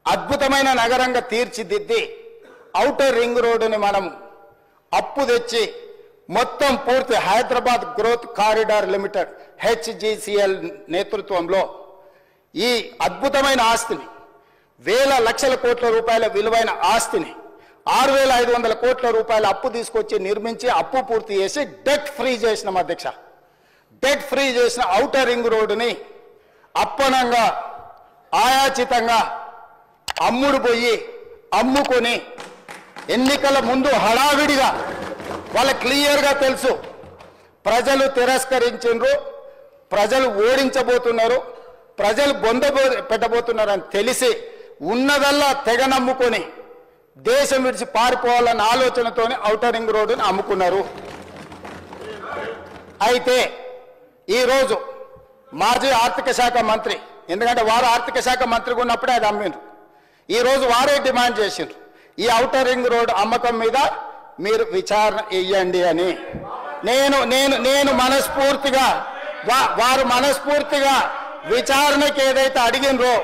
అద్భుతమైన నగరంగా తీర్చిదిద్ది ఔటర్ రింగ్ రోడ్డుని మనం అప్పు తెచ్చి మొత్తం పూర్తి Hyderabad growth corridor limited HGCL నేతృత్వంలో ఈ అద్భుతమైన ఆస్తిని వేల లక్షల కోట్ల రూపాయల విలువైన ఆస్తిని 6,500 కోట్ల రూపాయల అప్పు తీసుకొచ్చి నిర్మించి అప్పు పూర్తి చేసి డెట్ ఫ్రీ చేసిన అధ్యక్ష డెట్ ఫ్రీ చేసిన ఔటర్ రింగ్ రోడ్డుని అప్పనంగా ఆయాచితంగా అమ్ముకొని ఎన్నికల ముందు హడావిడిగా వాళ్ళ క్లియర్గా తెలుసు ప్రజలు తిరస్కరించారు, ప్రజలు ఓడించబోతున్నారు, ప్రజలు బొంద పెట్టబోతున్నారని తెలిసి ఉన్నదల్లా తెగ నమ్ముకొని దేశం విడిచి పారిపోవాలన్న ఆలోచనతోనే ఔటర్ రింగ్ రోడ్డుని అమ్ముకున్నారు. అయితే ఈరోజు మాజీ ఆర్థిక శాఖ మంత్రి, ఎందుకంటే వారు ఆర్థిక శాఖ మంత్రిగా ఉన్నప్పుడే అది అమ్మిండ్రు, ఈరోజు వారే డిమాండ్ చేసిండ్రు ఈ ఔటర్ రింగ్ రోడ్ అమ్మకం మీద మీరు విచారణ ఇయ్యండి అని. నేను మనస్ఫూర్తిగా వారు మనస్ఫూర్తిగా విచారణకి ఏదైతే అడిగినరో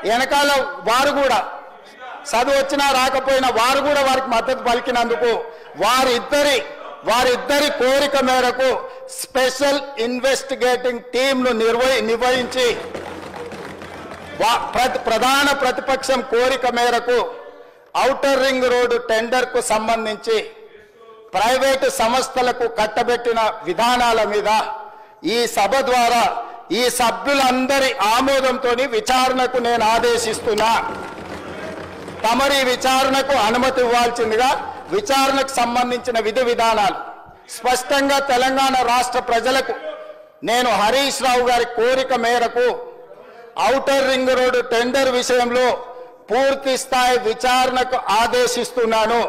వెనకాల వారు కూడా చదువు వచ్చినా రాకపోయినా వారు కూడా వారికి మద్దతు పలికినందుకు వారిద్దరి కోరిక మేరకు స్పెషల్ ఇన్వెస్టిగేటింగ్ టీంను నిర్వహించి ప్రధాన ప్రతిపక్షం కోరిక మేరకు ఔటర్ రింగ్ రోడ్డు టెండర్కు సంబంధించి ప్రైవేటు సంస్థలకు కట్టబెట్టిన విధానాల మీద ఈ సభ ద్వారా ఈ సభ్యులందరి ఆమోదంతో విచారణకు నేను ఆదేశిస్తున్నా. తమరి విచారణకు అనుమతి ఇవ్వాల్సిందిగా విచారణకు సంబంధించిన విధి విధానాలు స్పష్టంగా తెలంగాణ రాష్ట్ర ప్రజలకు నేను హరీష్ రావు గారి కోరిక మేరకు ఔటర్ రింగ్ రోడ్డు టెండర్ విషయంలో పూర్తి స్థాయి విచారణకు ఆదేశిస్తున్నాను.